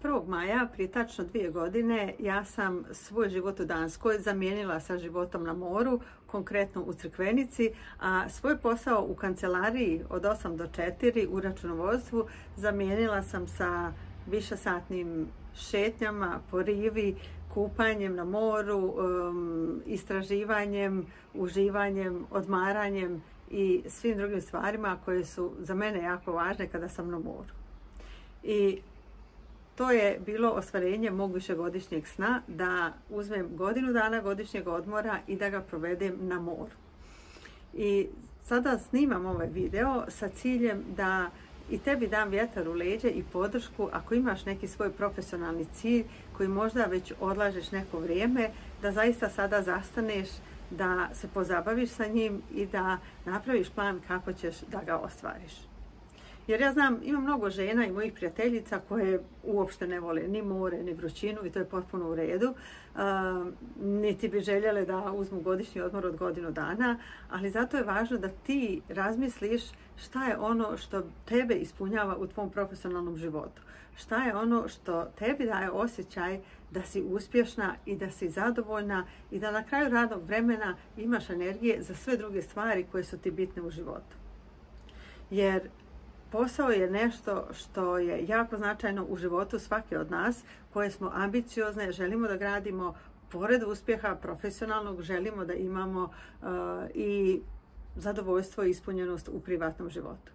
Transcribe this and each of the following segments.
1. maja, prije tačno 2 godine, ja sam svoj život u Danskoj zamijenila sa životom na moru, konkretno u Crikvenici, a svoj posao u kancelariji od 8 do 4 u računovodstvu zamijenila sam sa višesatnim šetnjama po rivi, kupanjem na moru, istraživanjem, uživanjem, odmaranjem i svim drugim stvarima koje su za mene jako važne kada sam na moru. I to je bilo ostvarenje mog višegodišnjeg sna, da uzmem godinu dana godišnjeg odmora i da ga provedem na moru. I sada snimam ovaj video sa ciljem da i tebi dam vjetar u leđe i podršku ako imaš neki svoj profesionalni cilj koji možda već odlažeš neko vrijeme, da zaista sada zastaneš, da se pozabaviš sa njim i da napraviš plan kako ćeš da ga ostvariš. Jer ja znam, ima mnogo žena i mojih prijateljica koje uopšte ne vole ni more, ni vrućinu i to je potpuno u redu. Niti bi željele da uzmu godišnji odmor od godinu dana, ali zato je važno da ti razmisliš šta je ono što tebe ispunjava u tvom profesionalnom životu. Šta je ono što tebi daje osjećaj da si uspješna i da si zadovoljna i da na kraju radnog vremena imaš energije za sve druge stvari koje su ti bitne u životu. Jer posao je nešto što je jako značajno u životu svake od nas, koje smo ambiciozne, želimo da gradimo pored uspjeha profesionalnog, želimo da imamo i zadovoljstvo i ispunjenost u privatnom životu.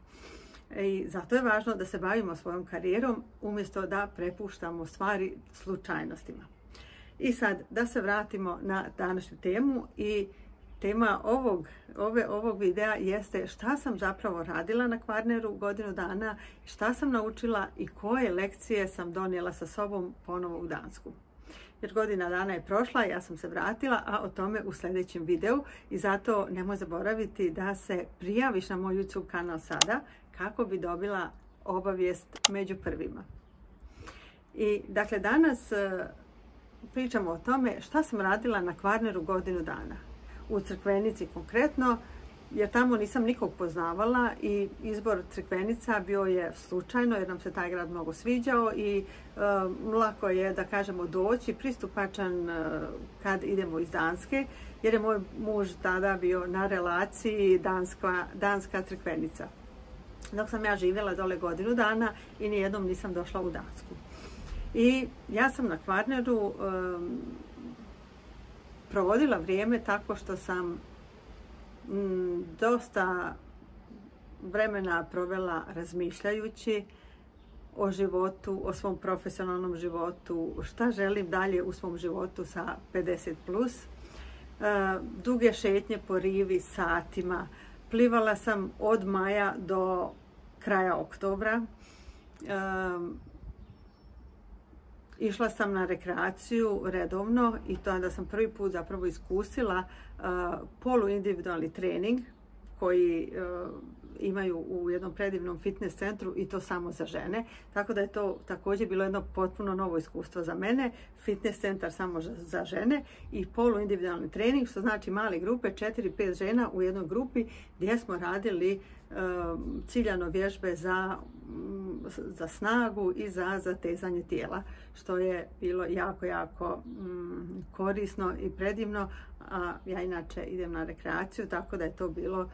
I zato je važno da se bavimo svojom karijerom umjesto da prepuštamo stvari slučajnostima. I sad da se vratimo na današnju temu i tema ovog videa jeste šta sam zapravo radila na Kvarneru godinu dana, šta sam naučila i koje lekcije sam donijela sa sobom ponovo u Dansku. Jer godina dana je prošla, ja sam se vratila, a o tome u sljedećem videu i zato nemoj zaboraviti da se prijaviš na moj YouTube kanal sada kako bi dobila obavijest među prvima. I dakle danas pričamo o tome šta sam radila na Kvarneru godinu dana. U Crikvenici konkretno, jer tamo nisam nikog poznavala i izbor Crikvenica bio je slučajno jer nam se taj grad mnogo sviđao i lako je, da kažemo, doći, pristupačan kad idemo iz Danske, jer je moj muž tada bio na relaciji Danska Crikvenica. Dok sam ja živjela dole godinu dana i nijednom nisam došla u Dansku. I ja sam na Kvarneru provodila vrijeme tako što sam dosta vremena provela razmišljajući o životu, o svom profesionalnom životu, šta želim dalje u svom životu sa 50+. Duge šetnje po rivi satima. Plivala sam od maja do kraja oktobra. Išla sam na rekreaciju redovno i to da sam prvi put zapravo iskusila poluindividualni trening koji imaju u jednom predivnom fitness centru i to samo za žene. Tako da je to također bilo jedno potpuno novo iskustvo za mene. Fitness centar samo za žene i poluindividualni trening, što znači male grupe, 4-5 žena u jednoj grupi gdje smo radili ciljano vježbe za snagu i za zatezanje tijela, što je bilo jako korisno i predivno. A ja inače idem na rekreaciju, tako da je to bilo,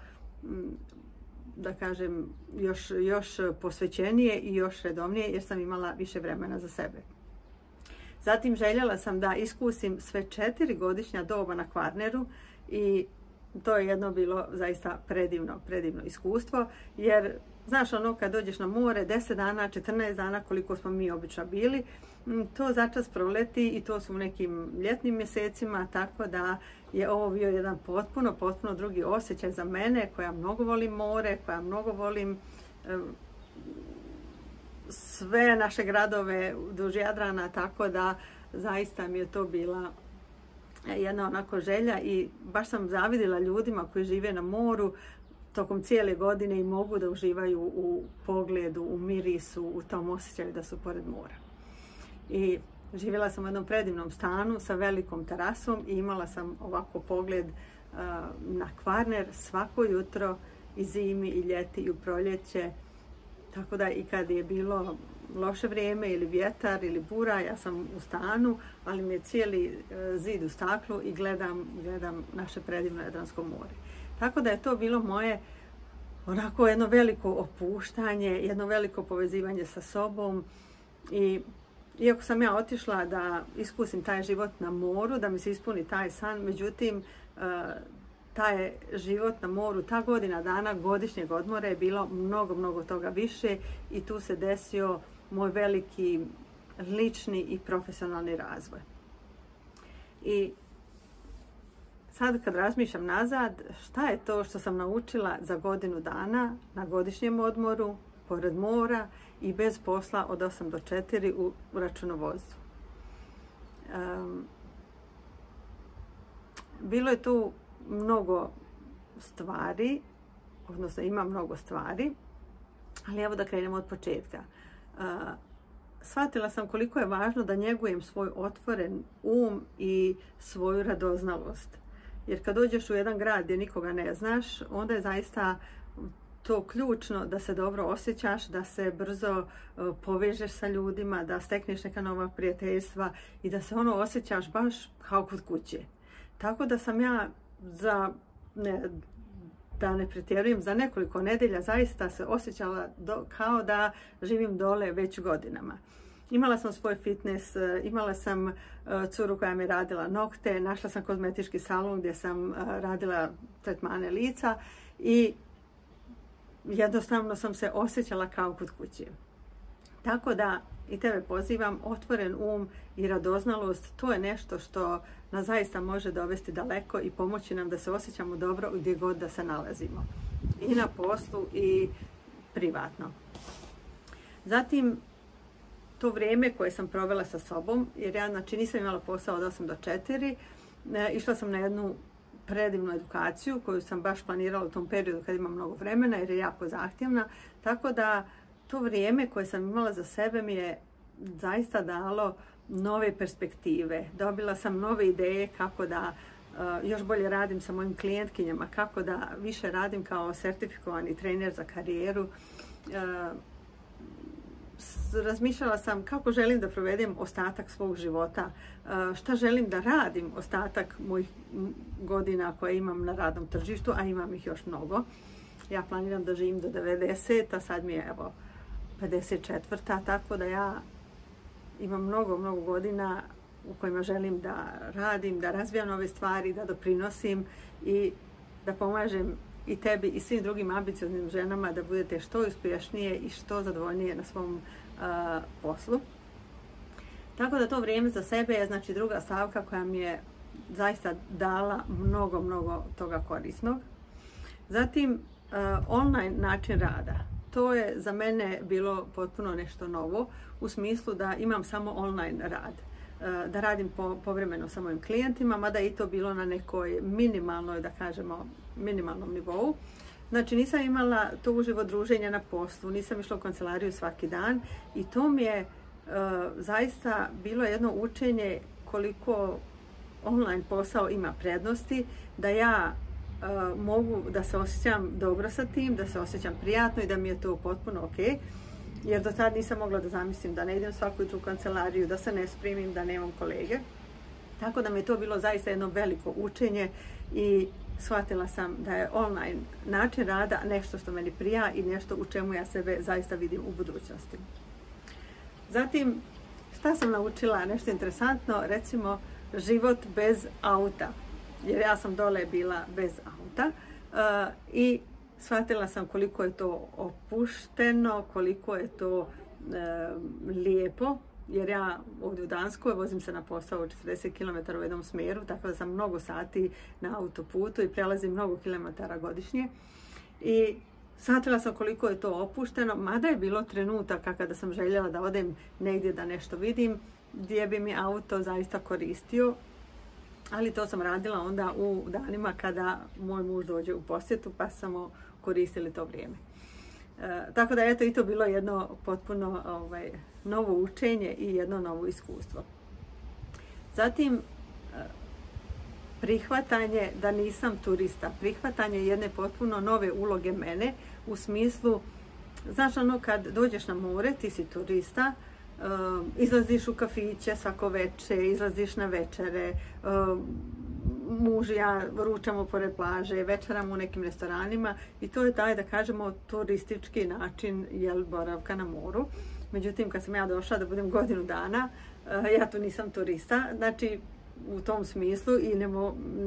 da kažem, još posvećenije i još redovnije jer sam imala više vremena za sebe. Zatim željela sam da iskusim sve 4 godišnja doba na Kvarneru i to je jedno bilo zaista predivno iskustvo, jer znaš ono kad dođeš na more 10 dana, 14 dana koliko smo mi obično bili, to začas proleti i to su u nekim ljetnim mjesecima, tako da je ovo bio jedan potpuno drugi osjećaj za mene koja mnogo volim more, koja mnogo volim sve naše gradove duž Jadrana, tako da zaista mi je to bila jedna onako želja i baš sam zavidjela ljudima koji žive na moru tokom cijele godine i mogu da uživaju u pogledu, u mirisu, u tom osjećaju da su pored mora. I živjela sam u jednom predivnom stanu sa velikom terasom i imala sam ovako pogled na Kvarner svako jutro i zimi i ljeti i u proljeće. Tako da i kad je bilo loše vrijeme ili vjetar ili bura, ja sam u stanu, ali mi je cijeli zid u staklu i gledam naše predivno Jadransko more. Tako da je to bilo moje onako jedno veliko opuštanje, jedno veliko povezivanje sa sobom. I iako sam ja otišla da iskusim taj život na moru, da mi se ispuni taj san, međutim, taj život na moru, ta godina dana godišnjeg odmora je bilo mnogo toga više i tu se desio moj veliki lični i profesionalni razvoj. I sad kad razmišljam nazad, šta je to što sam naučila za godinu dana na godišnjem odmoru, pored mora i bez posla od 8 do 4 u računovodstvu. Bilo je tu mnogo stvari, odnosno ima mnogo stvari, ali evo da krenemo od početka. Shvatila sam koliko je važno da njegujem svoj otvoren um i svoju radoznalost. Jer kad dođeš u jedan grad gdje nikoga ne znaš, onda je zaista to ključno da se dobro osjećaš, da se brzo povežeš sa ljudima, da stekneš neka nova prijateljstva i da se osjećaš baš kao kod kuće. Tako da sam ja da ne pretjerujem, za nekoliko nedjelja zaista se osjećala kao da živim dole već godinama. Imala sam svoj fitness, imala sam curu koja mi je radila nokte, našla sam kozmetički salon gdje sam radila tretmane lica i jednostavno sam se osjećala kao kod kuće. Tako da i tebe pozivam, otvoren um i radoznalost, to je nešto što nas zaista može dovesti daleko i pomoći nam da se osjećamo dobro gdje god da se nalazimo. I na poslu i privatno. Zatim, to vrijeme koje sam provela sa sobom, jer ja nisam imala posao od 8 do 4, išla sam na jednu predivnu edukaciju koju sam baš planirala u tom periodu kad imam mnogo vremena jer je jako zahtjevna. Tako da to vrijeme koje sam imala za sebe mi je zaista dalo nove perspektive. Dobila sam nove ideje kako da još bolje radim sa mojim klijentkinjama, kako da više radim kao sertifikovani trener za karijeru. Razmišljala sam kako želim da provedem ostatak svog života, šta želim da radim ostatak mojih godina koje imam na radnom tržištu, a imam ih još mnogo. Ja planiram da živim do 90, a sad mi je evo 54, tako da ja imam mnogo godina u kojima želim da radim, da razvijam nove stvari, da doprinosim i da pomažem i tebi i svim drugim ambicioznim ženama da budete što uspješnije i što zadovoljnije na svom poslu. Tako da to vrijeme za sebe je znači druga stavka koja mi je zaista dala mnogo toga korisnog. Zatim, online način rada. To je za mene bilo potpuno nešto novo u smislu da imam samo online rad. Da radim povremeno sa mojim klijentima, mada i to bilo na nekoj minimalnoj, da kažemo, minimalnom nivou. Znači nisam imala to uživo druženje na poslu, nisam išla u kancelariju svaki dan i to mi je zaista bilo jedno učenje koliko online posao ima prednosti, da ja mogu da se osjećam dobro sa tim, da se osjećam prijatno i da mi je to potpuno ok. Jer do tad nisam mogla da zamislim da ne idem svaku jutru u kancelariju, da se ne spremim, da nemam kolege. Tako da mi je to bilo zaista jedno veliko učenje i shvatila sam da je online način rada nešto što meni prija i nešto u čemu ja sebe zaista vidim u budućnosti. Zatim, šta sam naučila? Nešto interesantno, recimo život bez auta. Jer ja sam dole bila bez auta i shvatila sam koliko je to opušteno, koliko je to lijepo. Jer ja ovdje u Danskoj vozim se na posao 40 km u jednom smjeru, tako da sam mnogo sati na autoputu i prelazim mnogo kilometara godišnje. I shvatila sam koliko je to opušteno, mada je bilo trenutaka kada sam željela da odem negdje da nešto vidim, gdje bi mi auto zaista koristio. Ali to sam radila onda u danima kada moj muž dođe u posjetu, pa samo koristili to vrijeme. Tako da eto i to bilo jedno potpuno novo učenje i jedno novo iskustvo. Zatim, prihvatanje da nisam turista, prihvatanje jedne potpuno nove uloge mene u smislu Znaš, ono, kad dođeš na more, ti si turista, izlaziš u kafiće svako večer, izlaziš na večere, muž i ja ručamo pored plaže, večeramo u nekim restoranima i to je taj, da kažemo, turistički način boravka na moru. Međutim, kad sam ja došla da budem godinu dana, ja tu nisam turista, znači u tom smislu i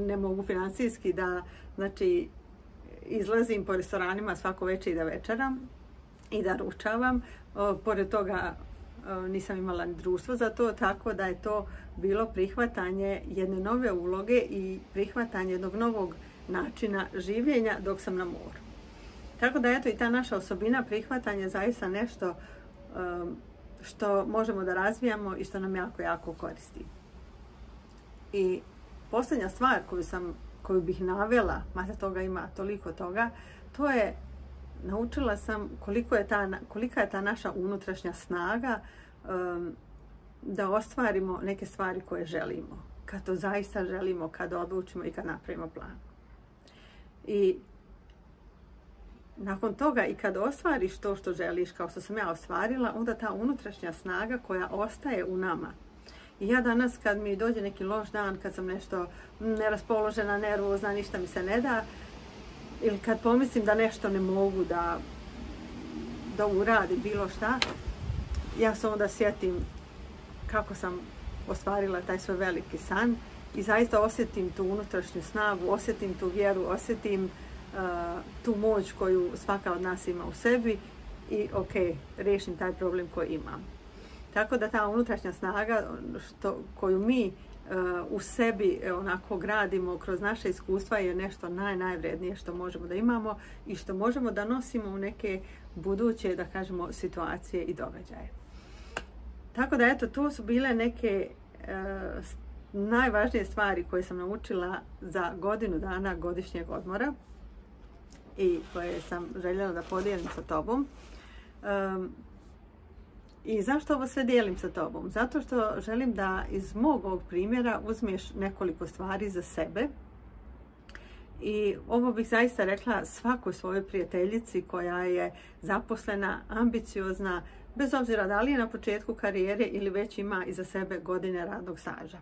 ne mogu financijski da, znači, izlazim po restoranima svako večer i da večeram i da ručavam. Pored toga nisam imala ni društvo za to, tako da je to bilo prihvatanje jedne nove uloge i prihvatanje jednog novog načina življenja dok sam na moru. Tako da eto i ta naša osobina prihvatanja je zaista nešto što možemo da razvijamo i što nam jako, jako koristi. I posljednja stvar koju bih navela, mada toga ima toliko toga, to je naučila sam kolika je ta naša unutrašnja snaga da ostvarimo neke stvari koje želimo. Kad to zaista želimo, kad odlučimo i kad napravimo plan. I nakon toga i kad ostvariš to što želiš, kao što sam ja ostvarila, onda ta unutrašnja snaga koja ostaje u nama. I ja danas kad mi dođe neki loš dan, kad sam nešto neraspoložena, nervozna, ništa mi se ne da, ili kad pomislim da nešto ne mogu da uradim bilo šta, ja se onda sjetim kako sam ostvarila taj svoj veliki san i zaista osjetim tu unutrašnju snagu, osjetim tu vjeru, osjetim tu moć koju svaka od nas ima u sebi i ok, riješim taj problem koji imam. Tako da ta unutrašnja snaga koju mi u sebi onako gradimo kroz naše iskustva je nešto najvrednije što možemo da imamo i što možemo da nosimo u neke buduće, da kažemo, situacije i događaje. Tako da eto, to su bile neke najvažnije stvari koje sam naučila za godinu dana godišnjeg odmora i koje sam željela da podijelim sa tobom. I zašto ovo sve dijelim sa tobom? Zato što želim da iz mog ovog primjera uzmeš nekoliko stvari za sebe. I ovo bih zaista rekla svakoj svojoj prijateljici koja je zaposlena, ambiciozna, bez obzira da li je na početku karijere ili već ima iza sebe godine radnog staža.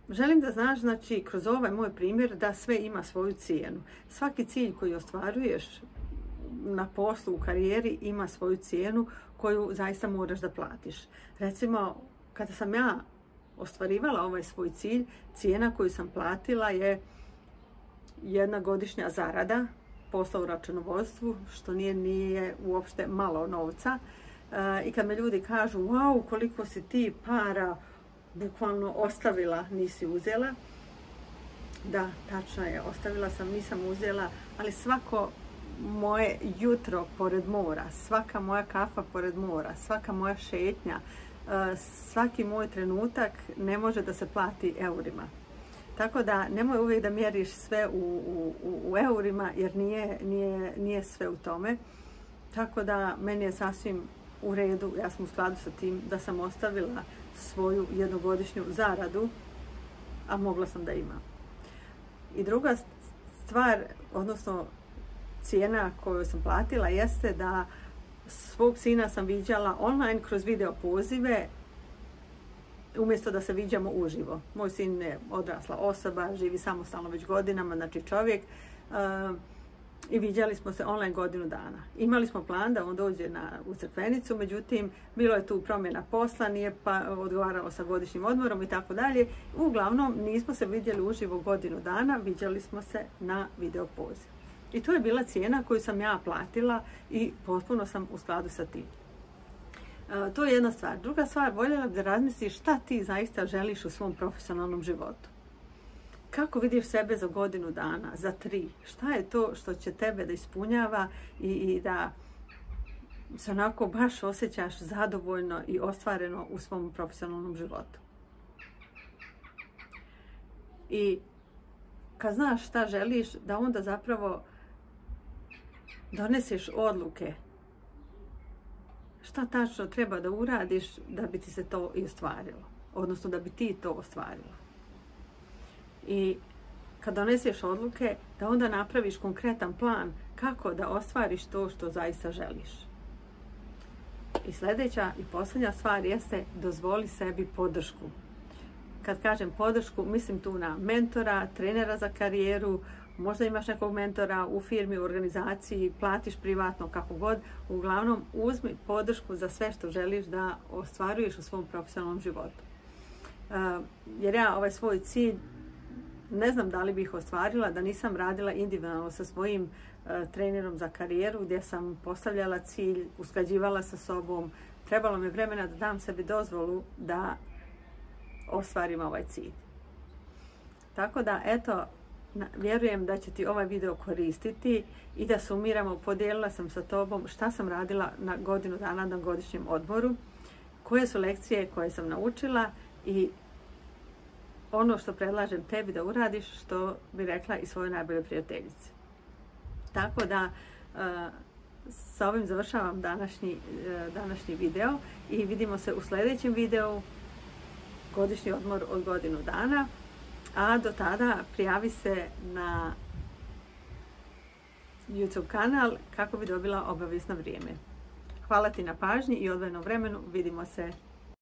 Želim da znaš, znači, kroz ovaj moj primjer da sve ima svoju cijenu. Svaki cilj koji ostvaruješ na poslu, u karijeri ima svoju cijenu koju zaista moraš da platiš. Recimo, kada sam ja ostvarivala ovaj svoj cilj, cijena koju sam platila je jedna godišnja zarada posla u računovodstvu, što nije uopšte malo novca. I kad me ljudi kažu, wow, koliko si ti para bukvalno ostavila, nisi uzela. Da, tačno je, ostavila sam, nisam uzela, ali svako moje jutro pored mora, svaka moja kafa pored mora, svaka moja šetnja, svaki moj trenutak ne može da se plati eurima. Tako da nemoj uvijek da mjeriš sve u eurima jer nije sve u tome. Tako da meni je sasvim u redu, ja sam u skladu sa tim da sam ostavila svoju jednogodišnju zaradu, a mogla sam da imam. I druga stvar, odnosno cijena koju sam platila jeste da svog sina sam viđala online kroz video pozive umjesto da se viđamo uživo. Moj sin je odrasla osoba, živi samostalno već godinama, znači čovjek, i viđali smo se online godinu dana. Imali smo plan da on dođe u Crkvenicu, međutim, bilo je tu promjena posla, nije pa odgovaralo sa godišnjim odmorom i tako dalje. Uglavnom, nismo se vidjeli uživo godinu dana, viđali smo se na video poziv. I to je bila cijena koju sam ja platila i potpuno sam u skladu sa tim. To je jedna stvar. Druga stvar, voljela bih da razmisliš šta ti zaista želiš u svom profesionalnom životu. Kako vidiš sebe za godinu dana, za 3? Šta je to što će tebe da ispunjava i da se onako baš osjećaš zadovoljno i ostvareno u svom profesionalnom životu? I kad znaš šta želiš, da onda zapravo doneseš odluke šta tačno treba da uradiš da bi ti se to i ostvarilo. Odnosno da bi ti to ostvarila. I kad doneseš odluke, da onda napraviš konkretan plan kako da ostvariš to što zaista želiš. I sljedeća i posljednja stvar jeste dozvoli sebi podršku. Kad kažem podršku, mislim tu na mentora, trenera za karijeru, možda imaš nekog mentora u firmi, u organizaciji, platiš privatno, kako god. Uglavnom, uzmi podršku za sve što želiš da ostvaruješ u svom profesionalnom životu. Jer ja ovaj svoj cilj ne znam da li bih ostvarila da nisam radila individualno sa svojim trenerom za karijeru, gdje sam postavljala cilj, usklađivala sa sobom. Trebalo mi vremena da dam sebi dozvolu da ostvarim ovaj cilj. Tako da, eto, vjerujem da će ti ovaj video koristiti i da sumiramo, podijelila sam sa tobom šta sam radila na godinu dana na godišnjem odmoru, koje su lekcije koje sam naučila i ono što predlažem tebi da uradiš, što bi rekla i svojoj najboljoj prijateljici. Tako da sa ovim završavam današnji video i vidimo se u sljedećem videu, godišnji odmor od godinu dana. A do tada prijavi se na YouTube kanal kako bi dobila obavijest na vrijeme. Hvala ti na pažnji i odvojenom vremenu. Vidimo se